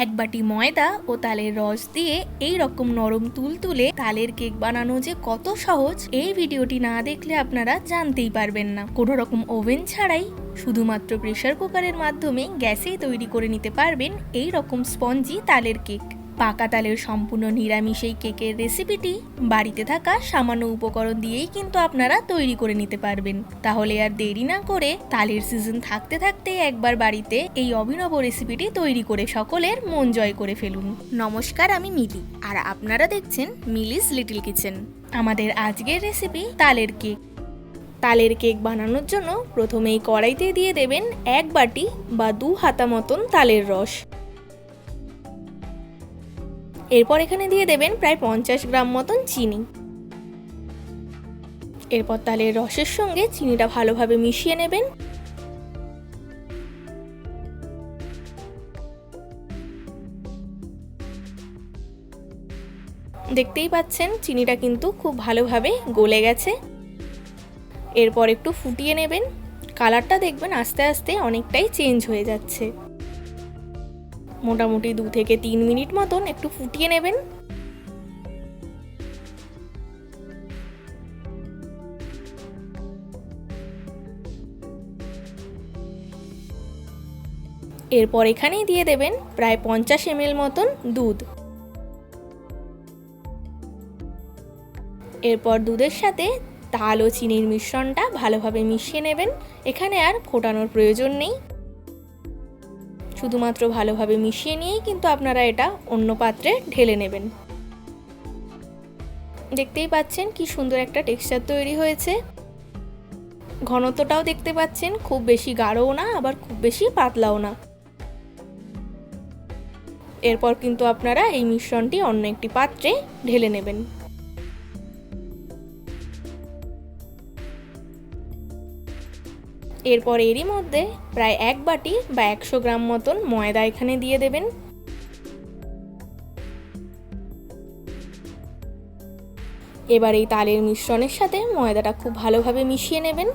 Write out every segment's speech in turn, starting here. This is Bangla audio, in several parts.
এক বাটি ময়দা ও তালের রস দিয়ে এই রকম নরম তুলতুলে তালের কেক বানানো যে কত সহজ, এই ভিডিওটি না দেখলে আপনারা জানতেই পারবেন না। কোনো রকম ওভেন ছাড়াই শুধুমাত্র প্রেসার কুকারের মাধ্যমে গ্যাসেই তৈরি করে নিতে পারবেন এই রকম স্পঞ্জি তালের কেক। পাকা তালের সম্পূর্ণ নিরামিষ এই কেকের রেসিপিটি বাড়িতে থাকা সামান্য উপকরণ দিয়েই কিন্তু আপনারা তৈরি করে নিতে পারবেন। তাহলে আর দেরি না করে তালের সিজন থাকতে থাকতে একবার বাড়িতে এই অভিনব রেসিপিটি তৈরি করে সকলের মন জয় করে ফেলুন। নমস্কার, আমি মিলি আর আপনারা দেখছেন মিলিস লিটল কিচেন। আমাদের আজকের রেসিপি তালের কেক। তালের কেক বানানোর জন্য প্রথমেই কড়াইতে দিয়ে দেবেন 1 বাটি বা 2 হাতা মতন তালের রস। এরপর এখানে দিয়ে দেবেন প্রায় 50 গ্রাম মতন চিনি। এরপর তালের রসের সঙ্গে চিনিটা ভালোভাবে মিশিয়ে নেবেন। দেখতেই পাচ্ছেন চিনিটা কিন্তু খুব ভালোভাবে গলে গেছে। এরপর একটু ফুটিয়ে নেবেন। কালারটা দেখবেন আস্তে আস্তে অনেকটাই চেঞ্জ হয়ে যাচ্ছে। মোটামুটি 2 থেকে 3 মিনিট মতন একটু ফুটিয়ে নেবেন। এরপর এখানেই দিয়ে দেবেন প্রায় 50 ml মতন দুধ। এরপর দুধের সাথে তাল ও চিনির মিশ্রণটা ভালোভাবে মিশিয়ে নেবেন। এখানে আর ফোটানোর প্রয়োজন নেই, শুধুমাত্র ভালোভাবে মিশিয়ে নিয়েই কিন্তু আপনারা এটা অন্য পাত্রে ঢেলে নেবেন। দেখতেই পাচ্ছেন কি সুন্দর একটা টেক্সচার তৈরি হয়েছে। ঘনত্বটাও দেখতে পাচ্ছেন, খুব বেশি গাঢ়ও না আবার খুব বেশি পাতলাও না। এরপর কিন্তু আপনারা এই মিশ্রণটি অন্য একটি পাত্রে ঢেলে নেবেন। এরপর এরই মধ্যে প্রায় 1 বাটি বা 100 গ্রাম মতন ময়দা এখানে দিয়ে দেবেন। এবার এই তালের মিশ্রণের সাথে ময়দাটা খুব ভালোভাবে মিশিয়ে নেবেন।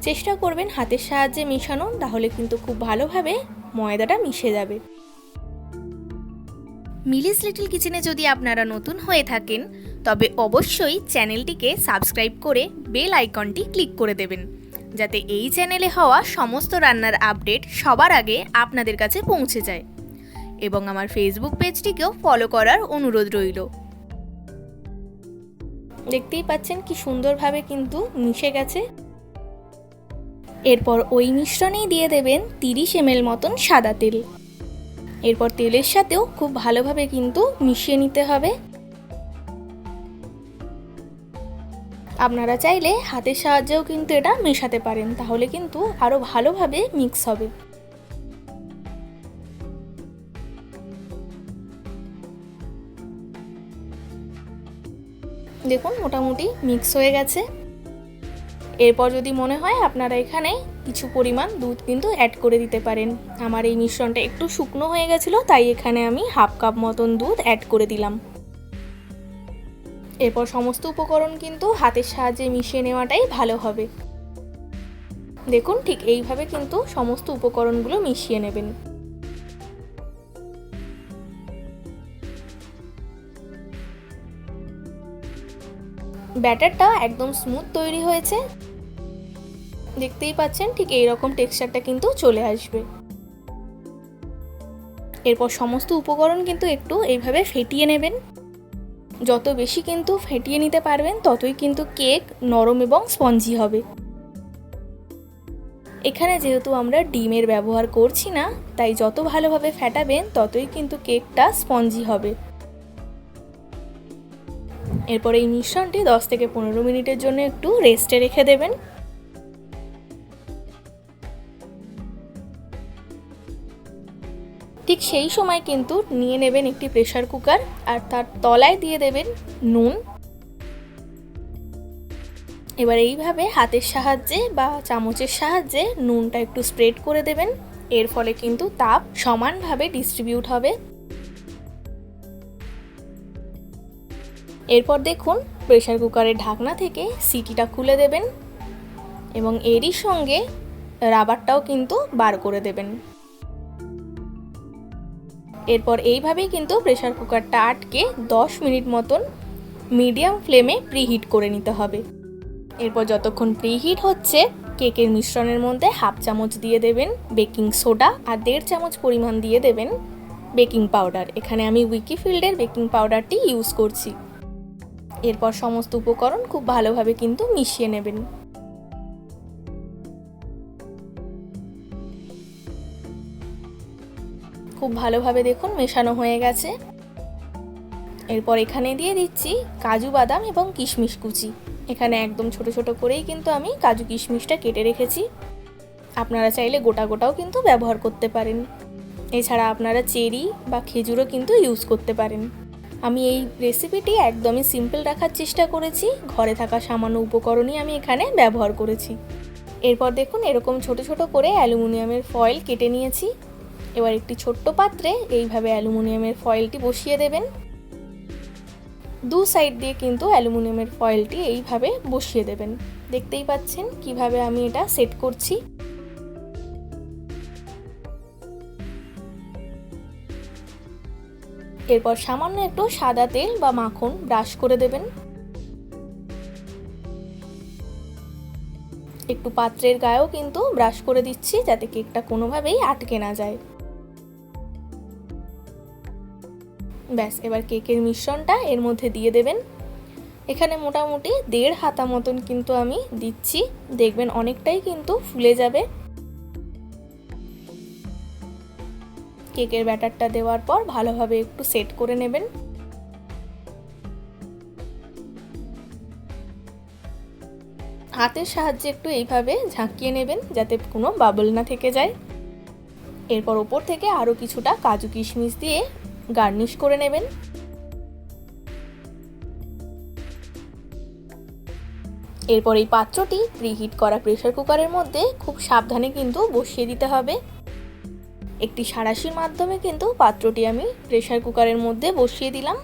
চেষ্টা করবেন হাতের সাহায্যে মেশানো, তাহলে কিন্তু খুব ভালোভাবে ময়দাটা মিশে যাবে। মিলিস লিটল কিচেনে যদি আপনারা নতুন হয়ে থাকেন তবে অবশ্যই চ্যানেলটিকে সাবস্ক্রাইব করে বেল আইকনটি ক্লিক করে দেবেন, যাতে এই চ্যানেলে হওয়া সমস্ত রান্নার আপডেট সবার আগে আপনাদের কাছে পৌঁছে যায়। এবং আমার ফেসবুক পেজটিকেও ফলো করার অনুরোধ রইল। দেখতেই পাচ্ছেন কি সুন্দরভাবে কিন্তু মিশে গেছে। এরপর ওই মিশ্রণেই দিয়ে দেবেন 30 ml মতন সাদা তেল। এরপর তেলের সাথেও খুব ভালোভাবে কিন্তু মিশিয়ে নিতে হবে। আপনারা চাইলে হাতের সাহায্যেও কিন্তু এটা মেশাতে পারেন, তাহলে কিন্তু আরো ভালোভাবে মিক্স হবে। দেখুন মোটামুটি মিক্স হয়ে গেছে। এরপর যদি মনে হয় আপনারা এখানে কিছু পরিমাণ দুধ কিন্তু অ্যাড করে দিতে পারেন। আমার এই মিশ্রণটা একটু শুকনো হয়ে গেছিলো, তাই এখানে আমি হাফ কাপ মতন দুধ অ্যাড করে দিলাম। এরপর সমস্ত উপকরণ কিন্তু হাতের সাহায্যে মিশিয়ে নেওয়াটাই ভালো হবে। দেখুন ঠিক এইভাবে কিন্তু সমস্ত উপকরণগুলো মিশিয়ে নেবেন। ব্যাটারটা একদম স্মুথ তৈরি হয়েছে। দেখতেই পাচ্ছেন ঠিক এই রকম টেক্সচারটা কিন্তু চলে আসবে। এরপর সমস্ত উপকরণ কিন্তু একটু এইভাবে ফেটিয়ে নেবেন। যত বেশি কিন্তু ফেটিয়ে নিতে পারবেন ততই কিন্তু কেক নরম এবং স্পঞ্জি হবে। এখানে যেহেতু আমরা ডিমের ব্যবহার করছি না, তাই যত ভালোভাবে ফেটাবেন ততই কিন্তু কেকটা স্পঞ্জি হবে। এরপর এই মিশ্রণটি 10 থেকে 15 মিনিটের জন্য একটু রেস্টে রেখে দেবেন। ঠিক সেই সময় কিন্তু নিয়ে নেবেন একটি প্রেসার কুকার আর তার তলায় দিয়ে দেবেন নুন। এবার এইভাবে হাতের সাহায্যে বা চামচের সাহায্যে নুনটা একটু স্প্রেড করে দেবেন। এর ফলে কিন্তু তাপ সমানভাবে ডিস্ট্রিবিউট হবে। এরপর দেখুন প্রেসার কুকারের ঢাকনা থেকে সিটিটা খুলে দেবেন এবং এরই সঙ্গে রাবারটাও কিন্তু বার করে দেবেন। এরপর এইভাবেই কিন্তু প্রেসার কুকারটা আটকে 10 মিনিট মতন মিডিয়াম ফ্লেমে প্রিহিট করে নিতে হবে। এরপর যতক্ষণ প্রিহিট হচ্ছে, কেকের মিশ্রণের মধ্যে 1/2 চামচ দিয়ে দেবেন বেকিং সোডা আর 1.5 চামচ পরিমাণ দিয়ে দেবেন বেকিং পাউডার। এখানে আমি উইকিফিল্ডের বেকিং পাউডারটি ইউজ করছি। এরপর সমস্ত উপকরণ খুব ভালোভাবে কিন্তু মিশিয়ে নেবেন। খুব ভালোভাবে দেখুন মেশানো হয়ে গেছে। এরপর এখানে দিয়ে দিচ্ছি কাজু বাদাম এবং কিশমিশ কুচি। এখানে একদম ছোট ছোট করেই কিন্তু আমি কাজু কিশমিশটা কেটে রেখেছি। আপনারা চাইলে গোটা গোটাও কিন্তু ব্যবহার করতে পারেন। এছাড়া আপনারা চেরি বা খেজুরও কিন্তু ইউজ করতে পারেন। আমি এই রেসিপিটি একদমই সিম্পল রাখার চেষ্টা করেছি, ঘরে থাকা সামান্য উপকরণই আমি এখানে ব্যবহার করেছি। এরপর দেখুন এরকম ছোট ছোট করে অ্যালুমিনিয়ামের ফয়েল কেটে নিয়েছি। এবার একটি ছোট্ট পাত্রে এইভাবে অ্যালুমিনিয়ামের ফয়েলটি বসিয়ে দেবেন। দু সাইড দিয়ে কিন্তু অ্যালুমিনিয়ামের ফয়েলটি এইভাবে বসিয়ে দেবেন। দেখতেই পাচ্ছেন কিভাবে আমি এটা সেট করছি। এরপর সামান্য একটু সাদা তেল বা মাখন ব্রাশ করে দেবেন। একটু পাত্রের গায়েও কিন্তু ব্রাশ করে দিচ্ছি যাতে কেকটা কোনোভাবেই আটকে না যায়। ব্যাস, এবার কেকের মিশ্রণটা এর মধ্যে দিয়ে দেবেন। এখানে মোটামুটি 1.5 হাতা মতন কিন্তু আমি দিচ্ছি। দেখবেন অনেকটাই কিন্তু ফুলে যাবে। কেকের ব্যাটারটা দেওয়ার পর ভালোভাবে একটু সেট করে নেবেন। হাতের সাহায্যে একটু এইভাবে ঝাঁকিয়ে নেবেন যাতে কোনো বাবল না থেকে যায়। এরপর ওপর থেকে আরও কিছুটা কাজু কিশমিশ দিয়ে গার্নিশ করে নেবেন। এরপর এই পাত্রটি প্রিহিট করা প্রেসার কুকারের মধ্যে খুব সাবধানে কিন্তু বসিয়ে দিতে হবে। একটি সাঁড়াশির মাধ্যমে কিন্তু পাত্রটি আমি প্রেসার কুকারের মধ্যে বসিয়ে দিলাম।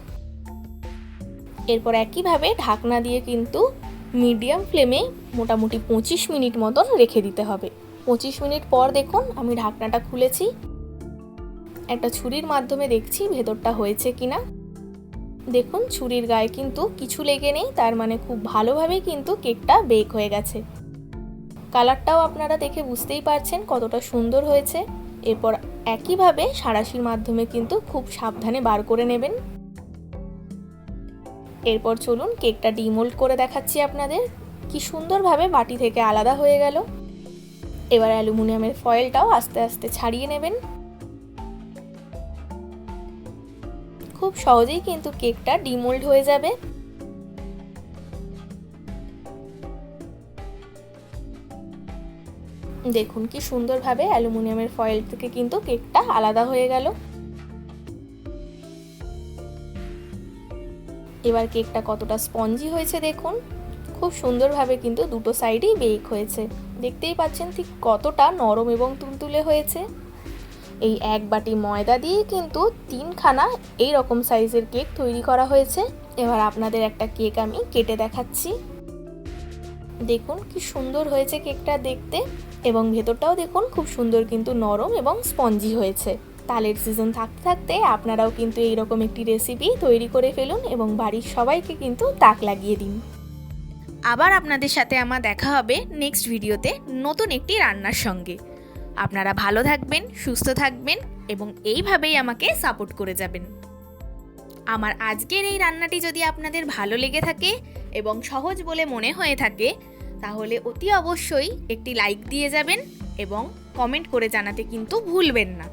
এরপর একইভাবে ঢাকনা দিয়ে কিন্তু মিডিয়াম ফ্লেমে মোটামুটি 25 মিনিট মতন রেখে দিতে হবে। 25 মিনিট পর দেখুন আমি ঢাকনাটা খুলেছি। একটা ছুরির মাধ্যমে দেখছি ভেতরটা হয়েছে কিনা। দেখুন ছুরির গায়ে কিন্তু কিছু লেগে নেই, তার মানে খুব ভালোভাবে কিন্তু কেকটা বেক হয়ে গেছে। কালারটাও আপনারা দেখে বুঝতেই পারছেন কতটা সুন্দর হয়েছে। এরপর একইভাবে সাঁড়াশির মাধ্যমে কিন্তু খুব সাবধানে বার করে নেবেন। এরপর চলুন কেকটা ডিমোল্ড করে দেখাচ্ছি আপনাদের। কি সুন্দরভাবে বাটি থেকে আলাদা হয়ে গেল। এবার অ্যালুমিনিয়ামের ফয়েলটাও আস্তে আস্তে ছাড়িয়ে নেবেন। খুব সহজেই কিন্তু কেকটা ডিমোল্ড হয়ে যাবে। দেখুন কি সুন্দরভাবে অ্যালুমিনিয়ামের ফয়েল থেকে কিন্তু কেকটা আলাদা হয়ে গেল। এবার কেকটা কতটা স্পঞ্জি হয়েছে দেখুন। খুব সুন্দরভাবে কিন্তু দুটো সাইডেই বেক হয়েছে। দেখতেই পাচ্ছেন ঠিক কতটা নরম এবং তুলতুলে হয়েছে। এই এক বাটি ময়দা দিয়ে কিন্তু 3খানা এই রকম সাইজের কেক তৈরি করা হয়েছে। এবার আপনাদের একটা কেক আমি কেটে দেখাচ্ছি। দেখুন কি সুন্দর হয়েছে কেকটা দেখতে, এবং ভেতরটাও দেখুন খুব সুন্দর কিন্তু নরম এবং স্পঞ্জি হয়েছে। তালের সিজন থাকতে থাকতে আপনারাও কিন্তু এইরকম একটি রেসিপি তৈরি করে ফেলুন এবং বাড়ির সবাইকে কিন্তু তাক লাগিয়ে দিন। আবার আপনাদের সাথে আমার দেখা হবে নেক্সট ভিডিওতে নতুন একটি রান্নার সঙ্গে। আপনারা ভালো থাকবেন, সুস্থ থাকবেন এবং এইভাবেই আমাকে সাপোর্ট করে যাবেন। আমার আজকের এই রান্নাটি যদি আপনাদের ভালো লেগে থাকে এবং সহজ বলে মনে হয়ে থাকে, তাহলে অতি অবশ্যই একটি লাইক দিয়ে যাবেন এবং কমেন্ট করে জানাতে কিন্তু ভুলবেন না।